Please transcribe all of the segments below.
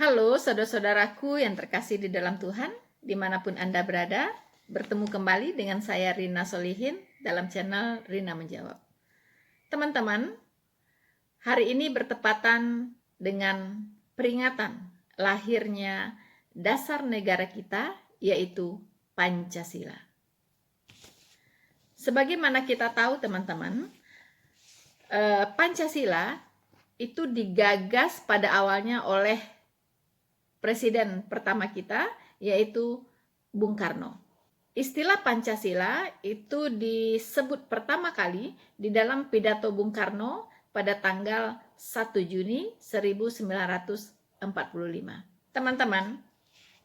Halo saudara-saudaraku yang terkasih di dalam Tuhan, dimanapun Anda berada, bertemu kembali dengan saya Rina Solihin dalam channel Rina Menjawab. Teman-teman, hari ini bertepatan dengan peringatan lahirnya dasar negara kita, yaitu Pancasila. Sebagaimana kita tahu teman-teman, Pancasila itu digagas pada awalnya oleh Presiden pertama kita, yaitu Bung Karno. Istilah Pancasila itu disebut pertama kali di dalam pidato Bung Karno pada tanggal 1 Juni 1945. Teman-teman,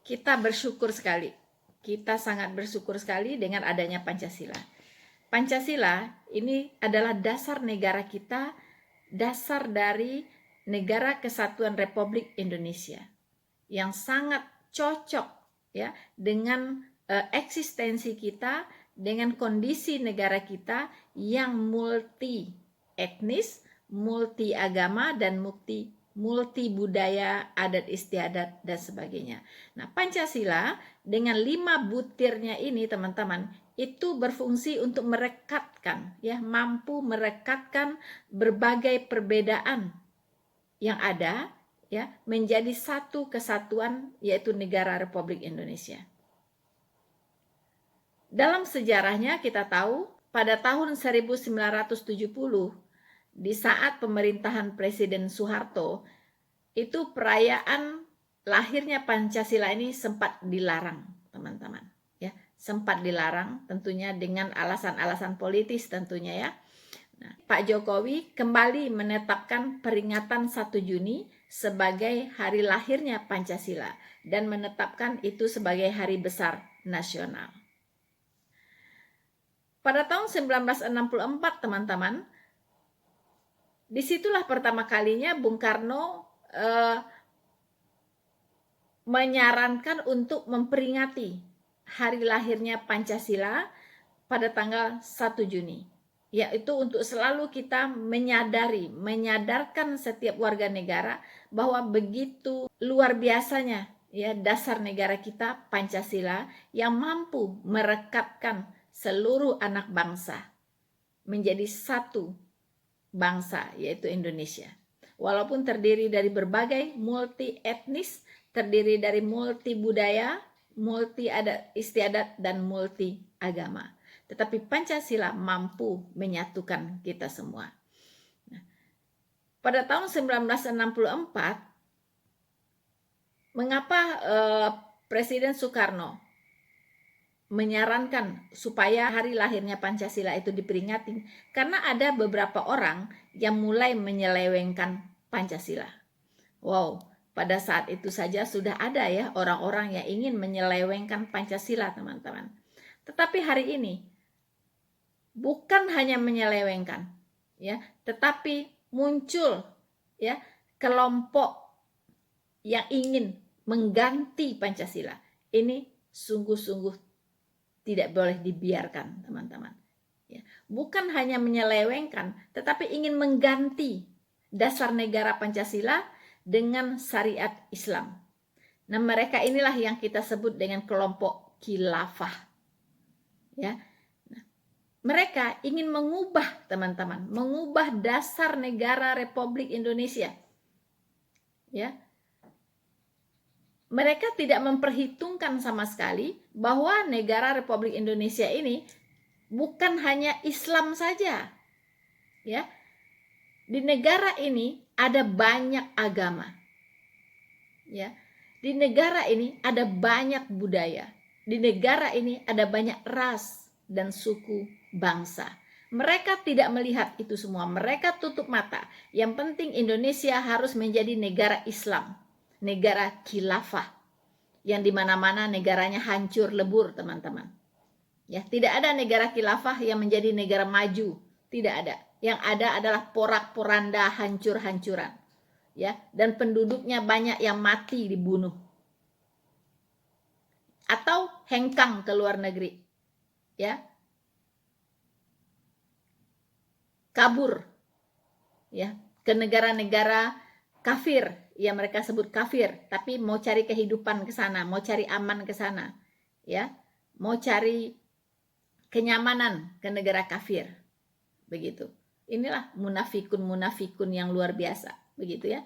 kita bersyukur sekali. Kita sangat bersyukur sekali dengan adanya Pancasila. Pancasila ini adalah dasar negara kita, dasar dari Negara Kesatuan Republik Indonesia, yang sangat cocok ya dengan eksistensi kita, dengan kondisi negara kita yang multi etnis, multi agama, dan multi budaya, adat istiadat dan sebagainya. Nah, Pancasila dengan 5 butirnya ini teman-teman itu berfungsi untuk merekatkan ya, mampu merekatkan berbagai perbedaan yang ada ya, menjadi satu kesatuan, yaitu Negara Republik Indonesia. Dalam sejarahnya kita tahu pada tahun 1970 di saat pemerintahan Presiden Soeharto itu perayaan lahirnya Pancasila ini sempat dilarang, teman-teman ya, sempat dilarang tentunya dengan alasan-alasan politis tentunya ya. Nah, Pak Jokowi kembali menetapkan peringatan 1 Juni sebagai hari lahirnya Pancasila dan menetapkan itu sebagai hari besar nasional. Pada tahun 1964 teman-teman, disitulah pertama kalinya Bung Karno menyarankan untuk memperingati hari lahirnya Pancasila pada tanggal 1 Juni. Yaitu untuk selalu kita menyadarkan setiap warga negara bahwa begitu luar biasanya ya dasar negara kita Pancasila yang mampu merekatkan seluruh anak bangsa menjadi satu bangsa, yaitu Indonesia. Walaupun terdiri dari berbagai multi etnis, terdiri dari multi budaya, multi adat istiadat, dan multi agama. Tetapi Pancasila mampu menyatukan kita semua. Nah, pada tahun 1964, mengapa Presiden Soekarno menyarankan supaya hari lahirnya Pancasila itu diperingati? Karena ada beberapa orang yang mulai menyelewengkan Pancasila. Wow, pada saat itu saja sudah ada ya orang-orang yang ingin menyelewengkan Pancasila, teman-teman. Tetapi hari ini bukan hanya menyelewengkan ya, tetapi muncul ya kelompok yang ingin mengganti Pancasila. Ini sungguh-sungguh tidak boleh dibiarkan, teman-teman ya. Bukan hanya menyelewengkan, tetapi ingin mengganti dasar negara Pancasila dengan syariat Islam. Nah, mereka inilah yang kita sebut dengan kelompok khilafah. Ya. Nah, mereka ingin mengubah, teman-teman, mengubah dasar negara Republik Indonesia. Ya. Mereka tidak memperhitungkan sama sekali bahwa negara Republik Indonesia ini bukan hanya Islam saja. Ya. Di negara ini ada banyak agama. Ya. Di negara ini ada banyak budaya. Di negara ini ada banyak ras dan suku bangsa. Mereka tidak melihat itu semua. Mereka tutup mata. Yang penting Indonesia harus menjadi negara Islam, negara khilafah, yang dimana-mana negaranya hancur lebur, teman-teman. Ya, tidak ada negara khilafah yang menjadi negara maju, tidak ada. Yang ada adalah porak-poranda, hancur-hancuran. Ya, dan penduduknya banyak yang mati dibunuh atau hengkang ke luar negeri. Ya. Kabur. Ya, ke negara-negara kafir, yang mereka sebut kafir, tapi mau cari kehidupan ke sana, mau cari aman ke sana, ya, mau cari kenyamanan ke negara kafir, begitu. Inilah munafikun yang luar biasa, begitu ya.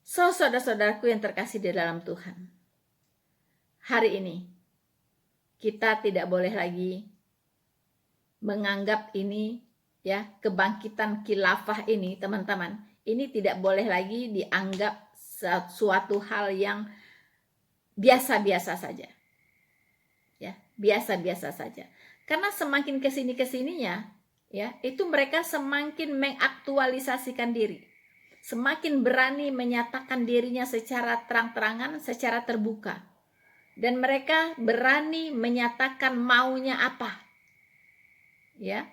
So, saudara-saudaraku yang terkasih di dalam Tuhan, hari ini kita tidak boleh lagi menganggap ini, ya, kebangkitan khilafah ini, teman-teman, ini tidak boleh lagi dianggap suatu hal yang biasa-biasa saja. Ya, biasa-biasa saja. Karena semakin kesininya, ya, itu mereka semakin mengaktualisasikan diri. Semakin berani menyatakan dirinya secara terang-terangan, secara terbuka. Dan mereka berani menyatakan maunya apa. Ya.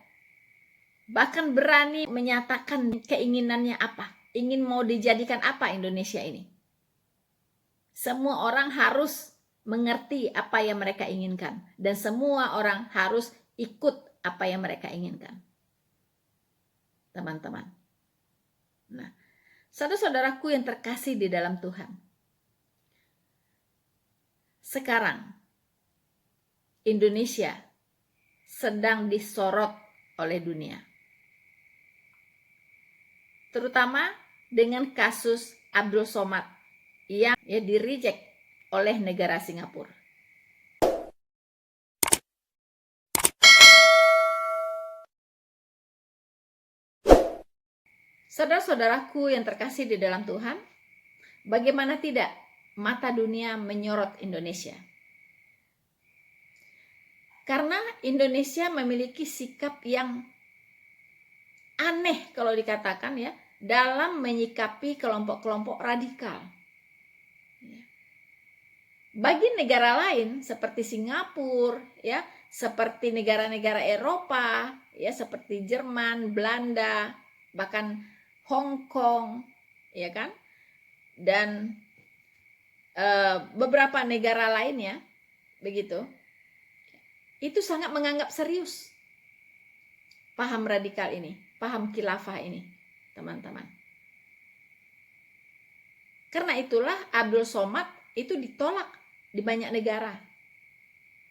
Bahkan berani menyatakan keinginannya apa. Ingin mau dijadikan apa Indonesia ini. Semua orang harus mengerti apa yang mereka inginkan. Dan semua orang harus ikut apa yang mereka inginkan. Teman-teman. Nah, saudara-saudaraku yang terkasih di dalam Tuhan. Sekarang, Indonesia sedang disorot oleh dunia. Terutama dengan kasus Abdul Somad yang di-reject oleh negara Singapura. Saudara-saudaraku yang terkasih di dalam Tuhan, bagaimana tidak mata dunia menyorot Indonesia? Karena Indonesia memiliki sikap yang aneh kalau dikatakan, ya, dalam menyikapi kelompok-kelompok radikal. Bagi negara lain seperti Singapura, ya, seperti negara-negara Eropa, ya, seperti Jerman, Belanda, bahkan Hong Kong, ya kan, dan beberapa negara lainnya, begitu, itu sangat menganggap serius paham radikal ini, paham khilafah ini, teman-teman. Karena itulah Abdul Somad itu ditolak di banyak negara.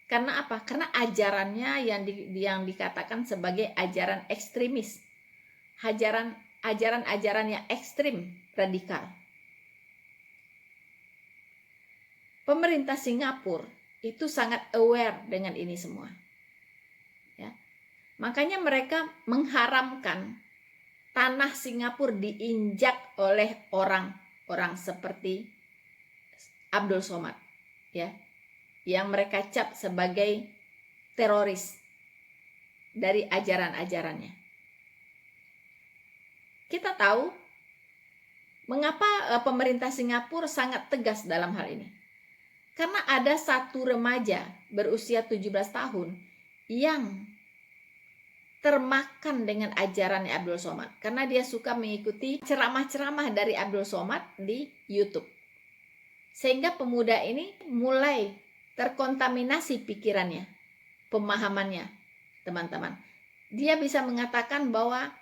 Karena apa? Karena ajarannya yang dikatakan sebagai ajaran ekstremis. Ajaran-ajaran yang ekstrim, radikal. Pemerintah Singapura itu sangat aware dengan ini semua. Ya. Makanya mereka mengharamkan tanah Singapura diinjak oleh orang seperti Abdul Somad, ya, yang mereka cap sebagai teroris dari ajaran-ajarannya. Kita tahu mengapa pemerintah Singapura sangat tegas dalam hal ini. Karena ada satu remaja berusia 17 tahun yang termakan dengan ajaran Abdul Somad. Karena dia suka mengikuti ceramah-ceramah dari Abdul Somad di YouTube. Sehingga pemuda ini mulai terkontaminasi pikirannya, pemahamannya, teman-teman. Dia bisa mengatakan bahwa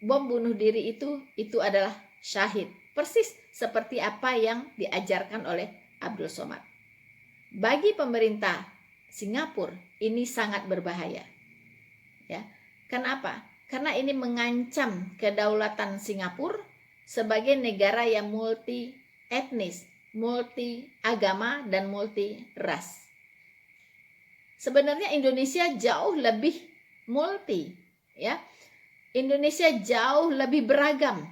bom bunuh diri itu adalah syahid. Persis seperti apa yang diajarkan oleh Abdul Somad. Bagi pemerintah Singapura ini sangat berbahaya. Ya. Kenapa? Karena ini mengancam kedaulatan Singapura sebagai negara yang multi etnis, multi agama dan multi ras. Sebenarnya Indonesia jauh lebih multi, ya. Indonesia jauh lebih beragam.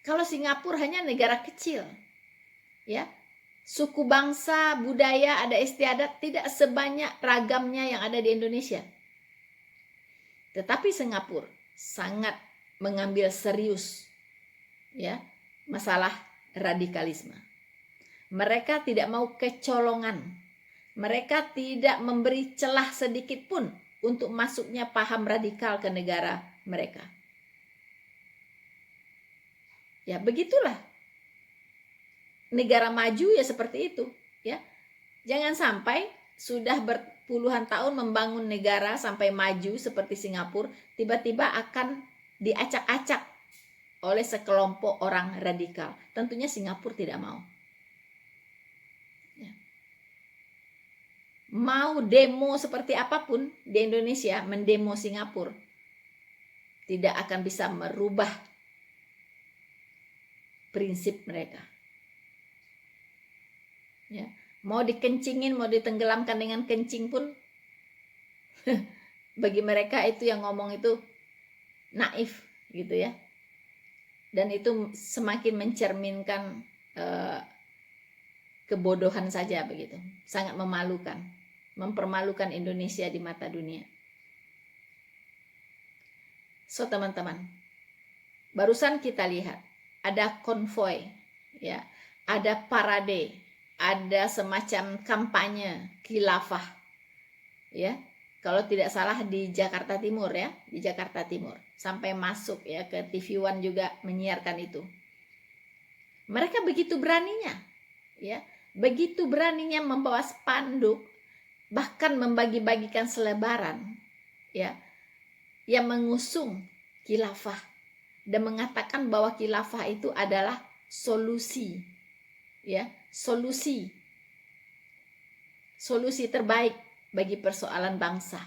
Kalau Singapura hanya negara kecil, ya. Suku bangsa, budaya, ada istiadat tidak sebanyak ragamnya yang ada di Indonesia. Tetapi Singapura sangat mengambil serius, ya, masalah radikalisme. Mereka tidak mau kecolongan. Mereka tidak memberi celah sedikit pun untuk masuknya paham radikal ke negara mereka. Ya, begitulah. Negara maju ya seperti itu, ya. Jangan sampai sudah berpuluhan tahun membangun negara sampai maju seperti Singapura, tiba-tiba akan diacak-acak oleh sekelompok orang radikal. Tentunya Singapura tidak mau. Ya. Mau demo seperti apapun di Indonesia, mendemo Singapura, tidak akan bisa merubah prinsip mereka. Ya. Mau dikencingin, mau ditenggelamkan dengan kencing pun bagi mereka itu yang ngomong itu naif gitu ya. Dan itu semakin mencerminkan kebodohan saja begitu. Sangat memalukan, mempermalukan Indonesia di mata dunia. So teman-teman, barusan kita lihat ada konvoi, ya, ada parade, ada semacam kampanye khilafah, ya. Kalau tidak salah di Jakarta Timur, ya, di Jakarta Timur, sampai masuk ya ke TV One juga menyiarkan itu. Mereka begitu beraninya, ya, begitu beraninya membawa spanduk, bahkan membagi-bagikan selebaran, ya, yang mengusung khilafah dan mengatakan bahwa khilafah itu adalah solusi, ya, solusi terbaik bagi persoalan bangsa.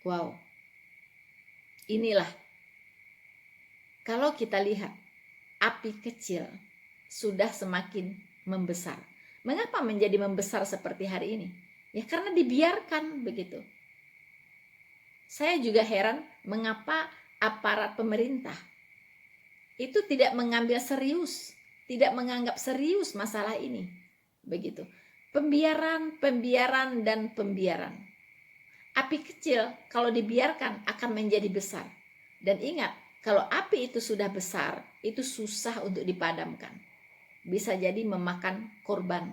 Wow. Inilah kalau kita lihat api kecil sudah semakin membesar. Mengapa menjadi membesar seperti hari ini? Ya karena dibiarkan begitu. Saya juga heran mengapa aparat pemerintah itu tidak mengambil serius, tidak menganggap serius masalah ini. Begitu. Pembiaran dan pembiaran. Api kecil kalau dibiarkan akan menjadi besar. Dan ingat, kalau api itu sudah besar, itu susah untuk dipadamkan. Bisa jadi memakan korban.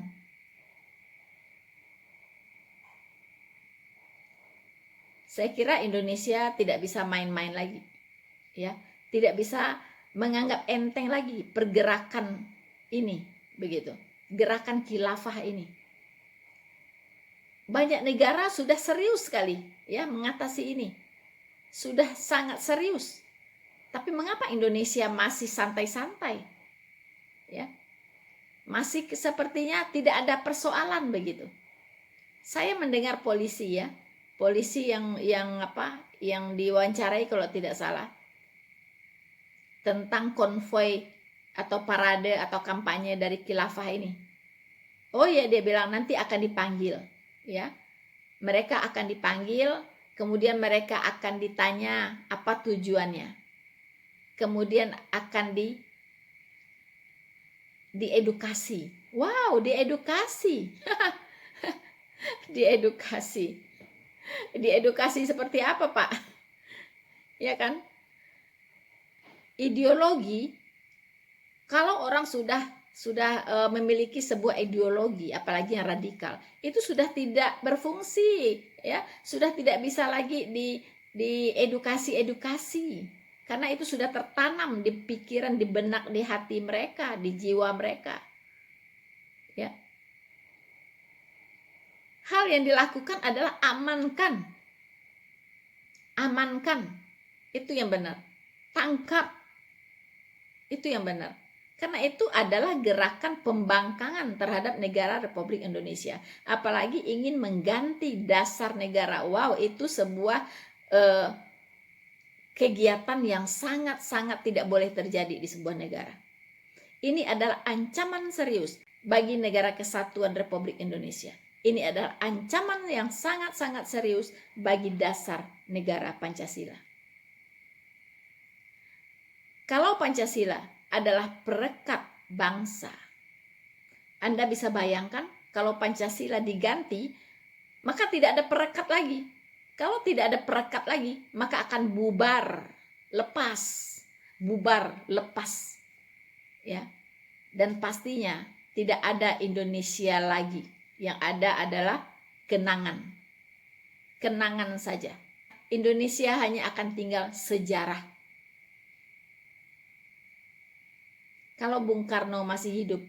Saya kira Indonesia tidak bisa main-main lagi. Ya, tidak bisa menganggap enteng lagi pergerakan ini, begitu. Gerakan khilafah ini. Banyak negara sudah serius sekali ya mengatasi ini. Sudah sangat serius. Tapi mengapa Indonesia masih santai-santai? Ya. Masih sepertinya tidak ada persoalan begitu. Saya mendengar polisi ya. Polisi yang diwawancarai kalau tidak salah tentang konvoi atau parade atau kampanye dari khilafah ini. Oh ya, dia bilang nanti akan dipanggil. Ya, mereka akan dipanggil, kemudian mereka akan ditanya apa tujuannya, kemudian akan diedukasi. Wow, diedukasi. Diedukasi seperti apa, Pak? Ya kan? Ideologi, kalau orang sudah memiliki sebuah ideologi, apalagi yang radikal, itu sudah tidak berfungsi, ya, sudah tidak bisa lagi diedukasi, karena itu sudah tertanam di pikiran, di benak, di hati mereka, di jiwa mereka, ya. Hal yang dilakukan adalah amankan Itu yang benar. Tangkap. Itu yang benar. Karena itu adalah gerakan pembangkangan terhadap negara Republik Indonesia. Apalagi ingin mengganti dasar negara. Wow, itu sebuah kegiatan yang sangat-sangat tidak boleh terjadi di sebuah negara. Ini adalah ancaman serius bagi negara kesatuan Republik Indonesia. Ini adalah ancaman yang sangat-sangat serius bagi dasar negara Pancasila. Kalau Pancasila adalah perekat bangsa, Anda bisa bayangkan kalau Pancasila diganti, maka tidak ada perekat lagi. Kalau tidak ada perekat lagi, maka akan bubar, lepas, ya. Dan pastinya tidak ada Indonesia lagi. Yang ada adalah kenangan. Kenangan saja. Indonesia hanya akan tinggal sejarah. Kalau Bung Karno masih hidup,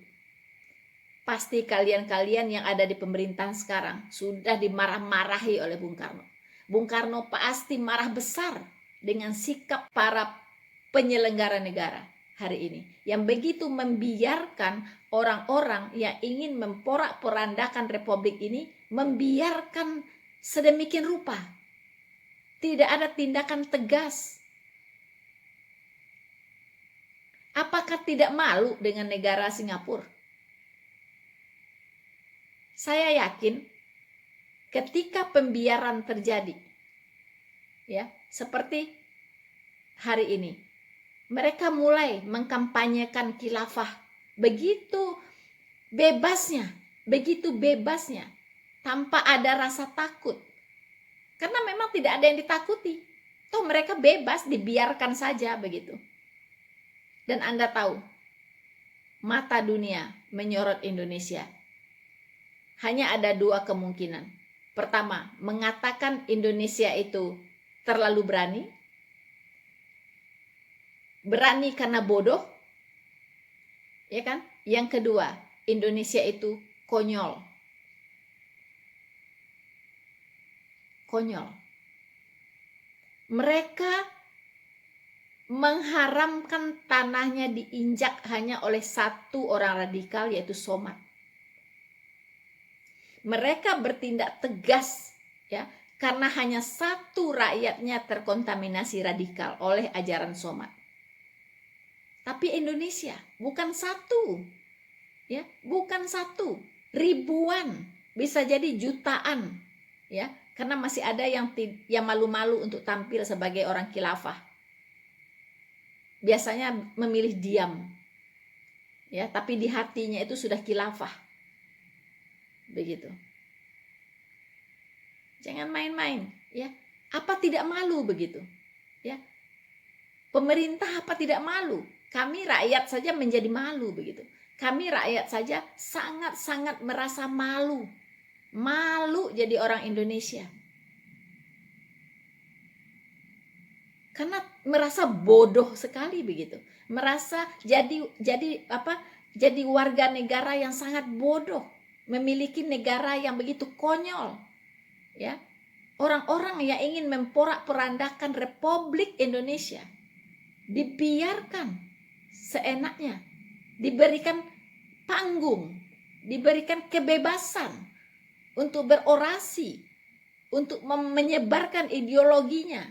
pasti kalian-kalian yang ada di pemerintahan sekarang sudah dimarah-marahi oleh Bung Karno. Bung Karno pasti marah besar dengan sikap para penyelenggara negara hari ini, yang begitu membiarkan orang-orang yang ingin memporak-porandakan republik ini, membiarkan sedemikian rupa. Tidak ada tindakan tegas. Apakah tidak malu dengan negara Singapura? Saya yakin ketika pembiaran terjadi, ya, seperti hari ini, mereka mulai mengkampanyekan khilafah begitu bebasnya, tanpa ada rasa takut. Karena memang tidak ada yang ditakuti. Toh mereka bebas, dibiarkan saja begitu. Dan Anda tahu, mata dunia menyorot Indonesia. Hanya ada dua kemungkinan. Pertama, mengatakan Indonesia itu terlalu berani. Berani karena bodoh. Ya kan? Yang kedua, Indonesia itu konyol. Konyol. Mereka mengharamkan tanahnya diinjak hanya oleh satu orang radikal, yaitu Somad. Mereka bertindak tegas, ya, karena hanya satu rakyatnya terkontaminasi radikal oleh ajaran Somad. Tapi Indonesia bukan satu, ya, bukan satu, ribuan, bisa jadi jutaan, ya, karena masih ada yang malu-malu untuk tampil sebagai orang khilafah. Biasanya memilih diam, ya, tapi di hatinya itu sudah khilafah, begitu. Jangan main-main, ya. Apa tidak malu begitu, ya? Pemerintah apa tidak malu? Kami rakyat saja menjadi malu begitu. Kami rakyat saja sangat-sangat merasa malu. Malu jadi orang Indonesia. Karena merasa bodoh sekali begitu. Merasa jadi warga negara yang sangat bodoh, memiliki negara yang begitu konyol. Ya. Orang-orang yang ingin memporak-porandakan Republik Indonesia dibiarkan seenaknya, diberikan panggung, diberikan kebebasan untuk berorasi, untuk menyebarkan ideologinya,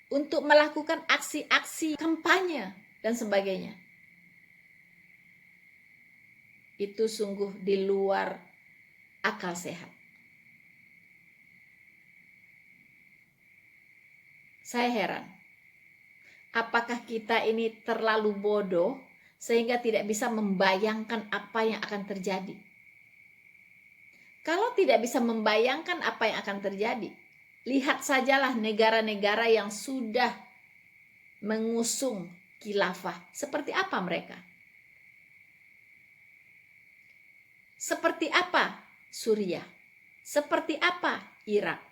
untuk melakukan aksi-aksi kampanye dan sebagainya. Itu sungguh di luar akal sehat. Saya heran, apakah kita ini terlalu bodoh sehingga tidak bisa membayangkan apa yang akan terjadi? Kalau tidak bisa membayangkan apa yang akan terjadi, lihat sajalah negara-negara yang sudah mengusung khilafah. Seperti apa mereka? Seperti apa Suriah? Seperti apa Irak?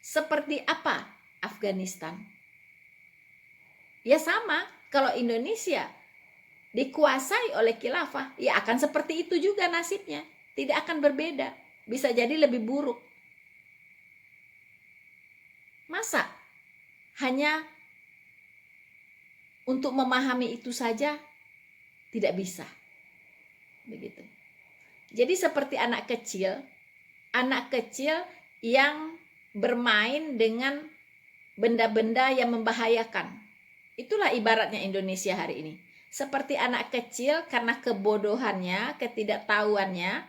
Seperti apa Afghanistan? Ya sama, kalau Indonesia dikuasai oleh khilafah, ya akan seperti itu juga nasibnya. Tidak akan berbeda. Bisa jadi lebih buruk. Masa hanya untuk memahami itu saja tidak bisa? Begitu. Jadi seperti anak kecil yang bermain dengan benda-benda yang membahayakan. Itulah ibaratnya Indonesia hari ini. Seperti anak kecil karena kebodohannya, ketidaktahuannya,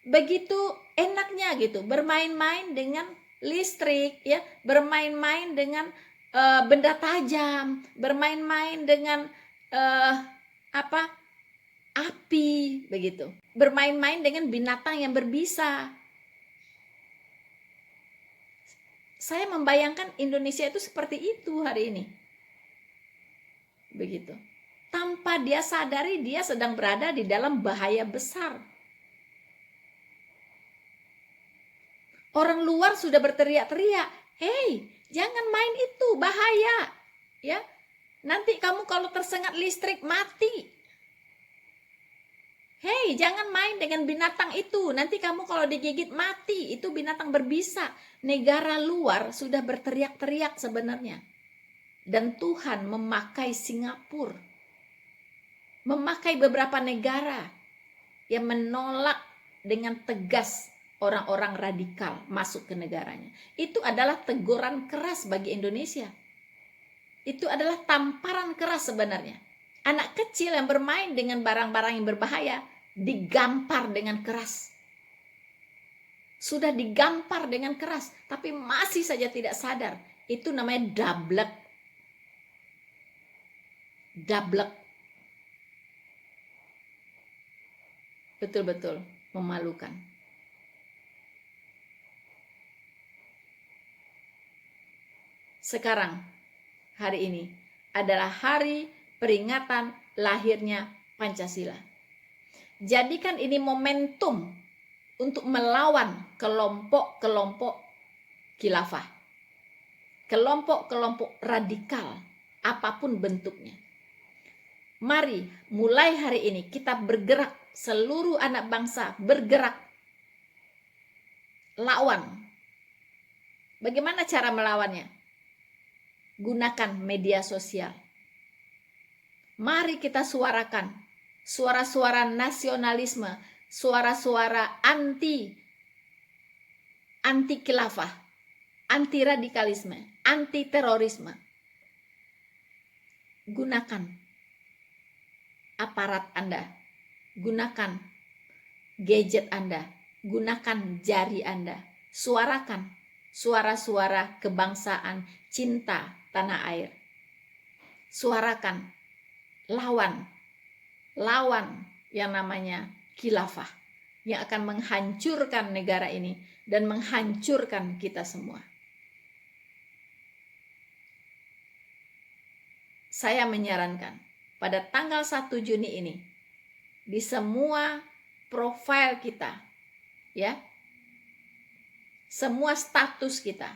begitu enaknya gitu, bermain-main dengan listrik, ya, bermain-main dengan benda tajam, bermain-main dengan api, begitu, bermain-main dengan binatang yang berbisa. Saya membayangkan Indonesia itu seperti itu hari ini, begitu. Tanpa dia sadari dia sedang berada di dalam bahaya besar. Orang luar sudah berteriak-teriak, "Hei, jangan main itu, bahaya. Ya, nanti kamu kalau tersengat listrik mati. Hei, jangan main dengan binatang itu, nanti kamu kalau digigit mati, itu binatang berbisa." Negara luar sudah berteriak-teriak sebenarnya. Dan Tuhan memakai Singapura, memakai beberapa negara yang menolak dengan tegas orang-orang radikal masuk ke negaranya. Itu adalah teguran keras bagi Indonesia. Itu adalah tamparan keras sebenarnya. Anak kecil yang bermain dengan barang-barang yang berbahaya digampar dengan keras. Sudah digampar dengan keras, tapi masih saja tidak sadar. Itu namanya dablek. Dablek. Betul-betul memalukan. Sekarang, hari ini adalah hari peringatan lahirnya Pancasila. Jadikan ini momentum untuk melawan kelompok-kelompok khilafah, kelompok-kelompok radikal, apapun bentuknya. Mari mulai hari ini kita bergerak, seluruh anak bangsa bergerak lawan. Bagaimana cara melawannya? Gunakan media sosial. Mari kita suarakan suara-suara nasionalisme, suara-suara anti khilafah, anti radikalisme, anti terorisme. Gunakan aparat Anda, gunakan gadget Anda, gunakan jari Anda, suarakan suara-suara kebangsaan, cinta tanah air. Suarakan, lawan yang namanya khilafah yang akan menghancurkan negara ini dan menghancurkan kita semua. Saya menyarankan pada tanggal 1 Juni ini di semua profil kita, ya, semua status kita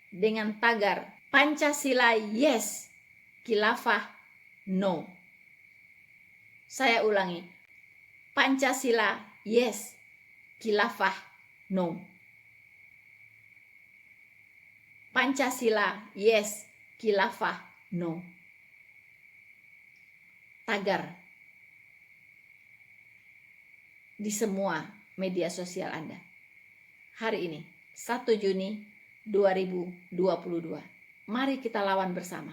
dengan tagar Pancasila yes, khilafah no. Saya ulangi, Pancasila yes, khilafah no. Pancasila yes, khilafah no. Tagar di semua media sosial Anda. Hari ini 1 Juni 2022. Mari kita lawan bersama.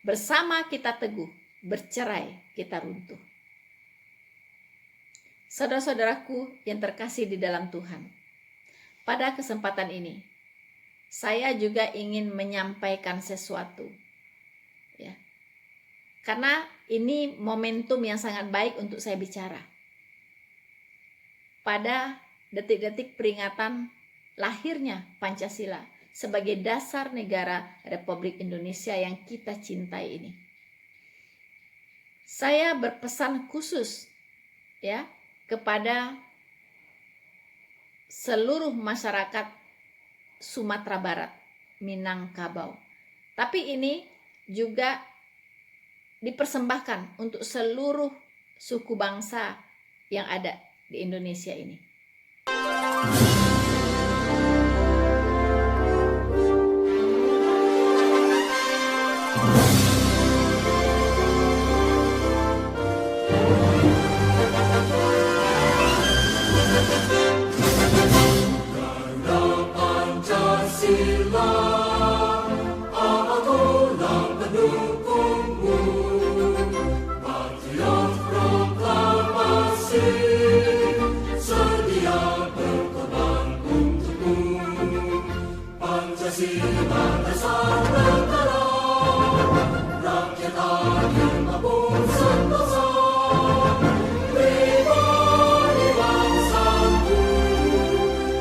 Bersama kita teguh, bercerai kita runtuh. Saudara-saudaraku yang terkasih di dalam Tuhan, pada kesempatan ini saya juga ingin menyampaikan sesuatu, ya. Karena ini momentum yang sangat baik untuk saya bicara. Pada detik-detik peringatan lahirnya Pancasila sebagai dasar negara Republik Indonesia yang kita cintai ini. Saya berpesan khusus, ya, kepada seluruh masyarakat Sumatera Barat, Minangkabau. Tapi ini juga dipersembahkan untuk seluruh suku bangsa yang ada di Indonesia ini. Pancasila, akulah pendukungmu, patriot proklamasi, sedia berkorban untukmu. Pancasila dasar negara, rakyat adil maupun sentosa, pribadi bangsaku.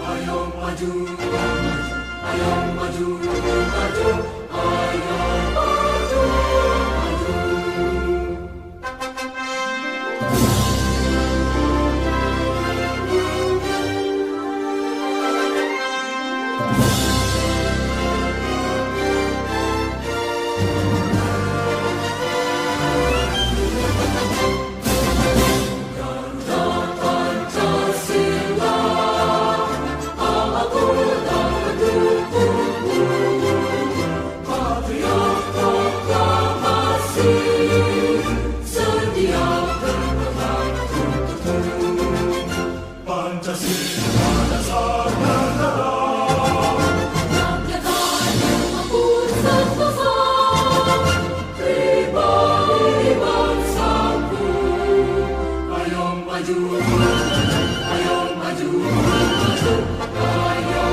Ayo maju, ayo maju, maju, ayo maju, maju. Pancasila, akulah pendukungmu, patriot proklamasi, sedia berkorban untukmu. Pancasila dasar negara, rakyat adil maupun sentosa, pribadi bangsaku. Ayo maju, ayo maju, maju, ayo